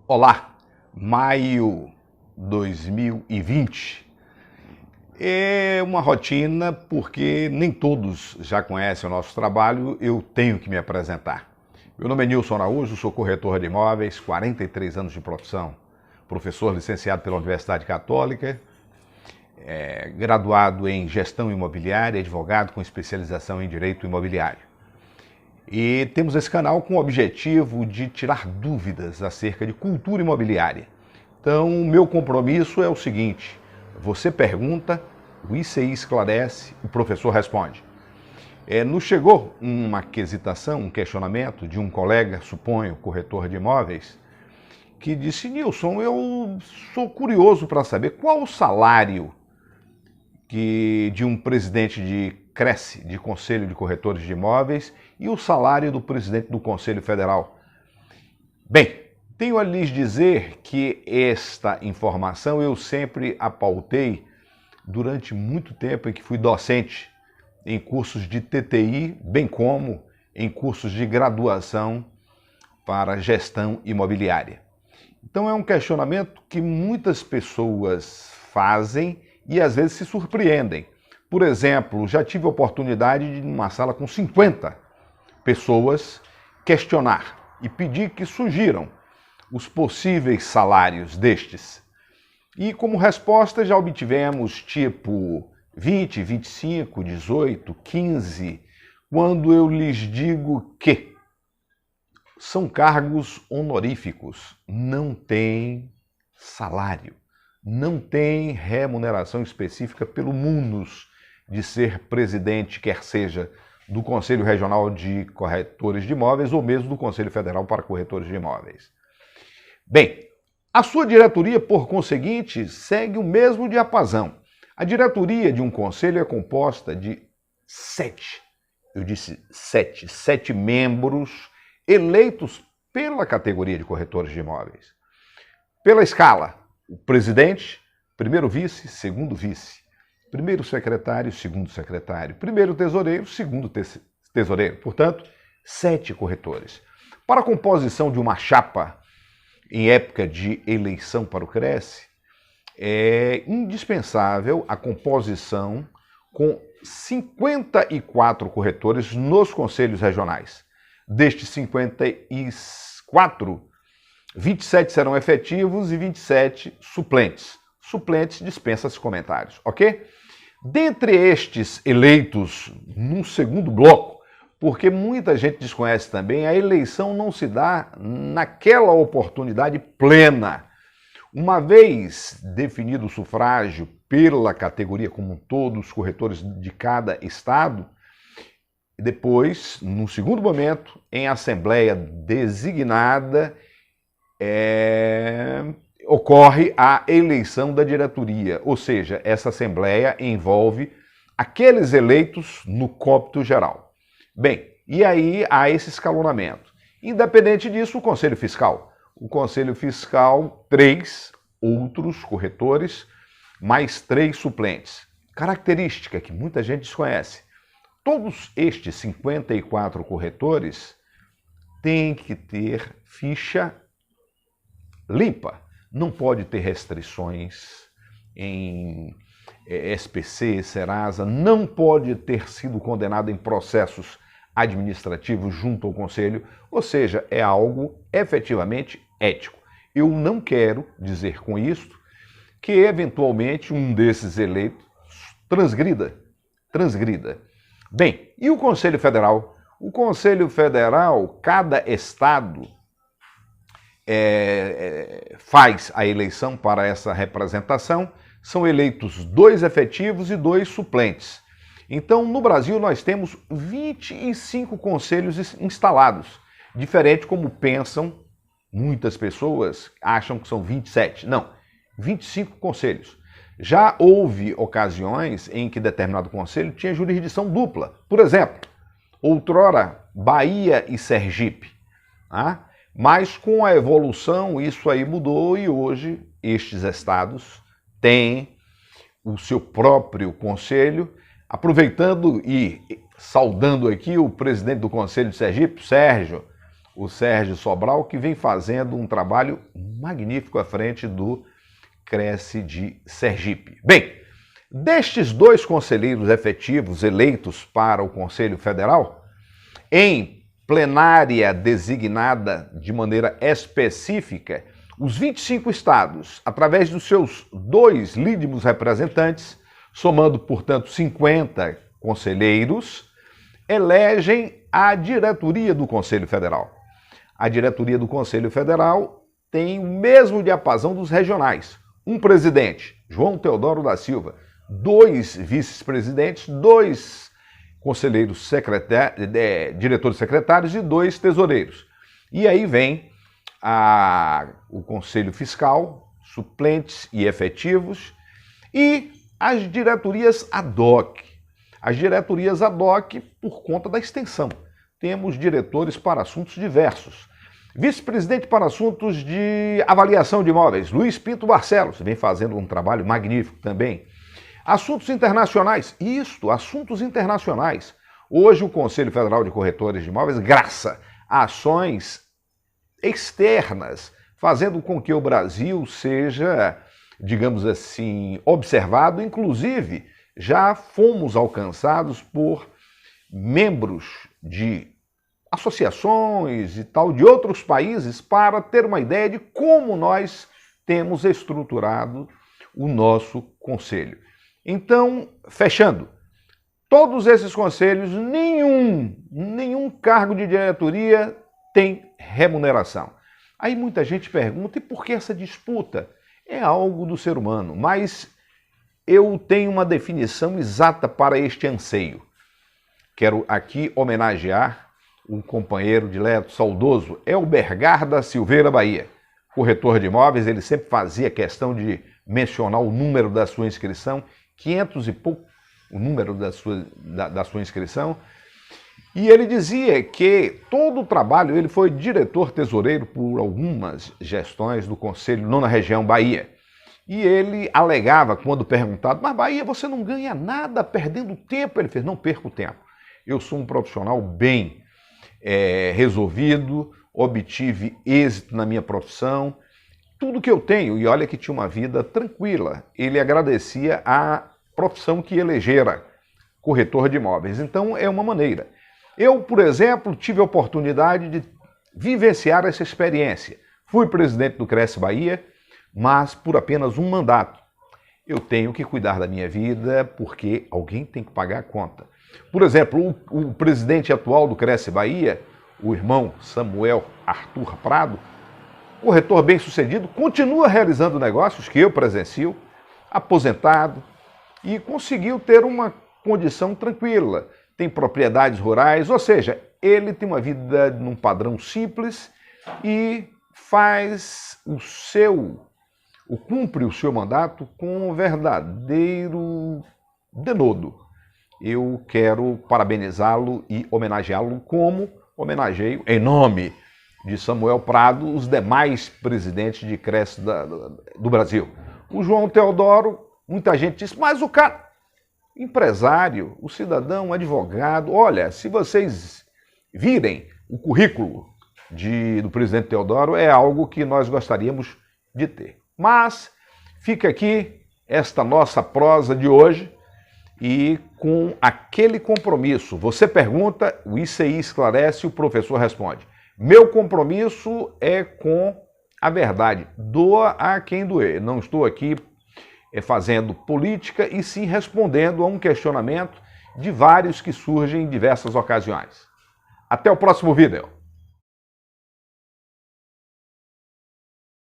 Olá, maio 2020 é uma rotina porque nem todos já conhecem o nosso trabalho, eu tenho que me apresentar. Meu nome é Nilson Araújo, sou corretor de imóveis, 43 anos de profissão, professor licenciado pela Universidade Católica, graduado em gestão imobiliária, advogado com especialização em direito imobiliário. E temos esse canal com o objetivo de tirar dúvidas acerca de cultura imobiliária. Então, o meu compromisso é o seguinte: você pergunta, o ICI esclarece, o professor responde. Nos chegou uma quesitação, um questionamento de um colega, suponho, corretor de imóveis, que disse: Nilson, eu sou curioso para saber qual o salário de um presidente de CRECE, de Conselho de Corretores de Imóveis, e o salário do presidente do Conselho Federal. Bem, tenho a lhes dizer que esta informação eu sempre a pautei durante muito tempo em que fui docente em cursos de TTI, bem como em cursos de graduação para gestão imobiliária. Então é um questionamento que muitas pessoas fazem e às vezes se surpreendem. Por exemplo, já tive a oportunidade de, numa sala com 50 pessoas, questionar e pedir que sugiram os possíveis salários destes. E como resposta já obtivemos tipo 20, 25, 18, 15, quando eu lhes digo que são cargos honoríficos, não tem salário, não tem remuneração específica pelo munus de ser presidente, quer seja do Conselho Regional de Corretores de Imóveis ou mesmo do Conselho Federal para Corretores de Imóveis. Bem, a sua diretoria, por conseguinte, segue o mesmo diapasão. A diretoria de um conselho é composta de 7 membros eleitos pela categoria de corretores de imóveis. Pela escala, o presidente, primeiro vice, segundo vice, primeiro secretário, segundo secretário, primeiro tesoureiro, segundo tesoureiro. Portanto, 7 corretores. Para a composição de uma chapa em época de eleição para o CRECE, é indispensável a composição com 54 corretores nos conselhos regionais. Destes 54, 27 serão efetivos e 27 suplentes. Suplentes dispensa-se comentários, ok? Dentre estes eleitos, num segundo bloco, porque muita gente desconhece também, a eleição não se dá naquela oportunidade plena. Uma vez definido o sufrágio pela categoria como um todo, os corretores de cada estado, depois, num segundo momento, em assembleia designada, ocorre a eleição da diretoria, ou seja, essa assembleia envolve aqueles eleitos no cômputo geral. Bem, e aí há esse escalonamento. Independente disso, o Conselho Fiscal. O Conselho Fiscal, 3 outros corretores, mais 3 suplentes. Característica que muita gente desconhece. Todos estes 54 corretores têm que ter ficha limpa. Não pode ter restrições em SPC, Serasa, não pode ter sido condenado em processos administrativos junto ao Conselho, ou seja, é algo efetivamente ético. Eu não quero dizer com isto que eventualmente um desses eleitos transgrida. Bem, e o Conselho Federal? O Conselho Federal, cada estado faz a eleição para essa representação, são eleitos 2 efetivos e 2 suplentes. Então, no Brasil, nós temos 25 conselhos instalados, diferente como pensam muitas pessoas, acham que são 27. Não, 25 conselhos. Já houve ocasiões em que determinado conselho tinha jurisdição dupla. Por exemplo, outrora, Bahia e Sergipe. Mas com a evolução isso aí mudou e hoje estes estados têm o seu próprio conselho. Aproveitando e saudando aqui o presidente do Conselho de Sergipe, Sérgio, o Sérgio Sobral, que vem fazendo um trabalho magnífico à frente do Cresce de Sergipe. Bem, destes 2 conselheiros efetivos eleitos para o Conselho Federal, em plenária designada de maneira específica, os 25 estados, através dos seus 2 lídimos representantes, somando, portanto, 50 conselheiros, elegem a diretoria do Conselho Federal. A diretoria do Conselho Federal tem o mesmo diapasão dos regionais. Um presidente, João Teodoro da Silva, 2 vice-presidentes, 2 conselheiros diretores secretários e 2 tesoureiros. E aí vem o Conselho Fiscal, suplentes e efetivos, e as diretorias ad hoc. As diretorias ad hoc por conta da extensão. Temos diretores para assuntos diversos. Vice-presidente para assuntos de avaliação de imóveis, Luiz Pinto Barcelos, vem fazendo um trabalho magnífico também. Assuntos internacionais, assuntos internacionais. Hoje o Conselho Federal de Corretores de Imóveis graça a ações externas, fazendo com que o Brasil seja, digamos assim, observado. Inclusive, já fomos alcançados por membros de associações e tal de outros países para ter uma ideia de como nós temos estruturado o nosso conselho. Então, fechando, todos esses conselhos, nenhum cargo de diretoria tem remuneração. Aí muita gente pergunta, e por que essa disputa? É algo do ser humano, mas eu tenho uma definição exata para este anseio. Quero aqui homenagear um companheiro dileto, saudoso, Elbergar da Silveira Bahia, corretor de imóveis. Ele sempre fazia questão de mencionar o número da sua inscrição, 500 e pouco, o número da sua inscrição, e ele dizia que todo o trabalho, ele foi diretor tesoureiro por algumas gestões do Conselho Nona Região Bahia, e ele alegava, quando perguntado, mas Bahia, você não ganha nada perdendo tempo? Ele fez, não perco tempo, eu sou um profissional bem resolvido, obtive êxito na minha profissão, tudo que eu tenho, e olha que tinha uma vida tranquila. Ele agradecia a profissão que elegera, corretor de imóveis. Então é uma maneira. Eu, por exemplo, tive a oportunidade de vivenciar essa experiência. Fui presidente do Cresce Bahia, mas por apenas um mandato. Eu tenho que cuidar da minha vida porque alguém tem que pagar a conta. Por exemplo, o presidente atual do Cresce Bahia, o irmão Samuel Arthur Prado, corretor bem-sucedido, continua realizando negócios que eu presencio, aposentado, e conseguiu ter uma condição tranquila. Tem propriedades rurais, ou seja, ele tem uma vida num padrão simples e cumpre o seu mandato com um verdadeiro denodo. Eu quero parabenizá-lo e homenageá-lo como homenageio, em nome de Samuel Prado, os demais presidentes de Cresce do Brasil. O João Teodoro, muita gente diz, mas o cara, empresário, o cidadão, advogado, olha, se vocês virem o currículo do presidente Teodoro, é algo que nós gostaríamos de ter. Mas fica aqui esta nossa prosa de hoje e com aquele compromisso. Você pergunta, o ICI esclarece, o professor responde. Meu compromisso é com a verdade. Doa a quem doer. Não estou aqui fazendo política e sim respondendo a um questionamento de vários que surgem em diversas ocasiões. Até o próximo vídeo.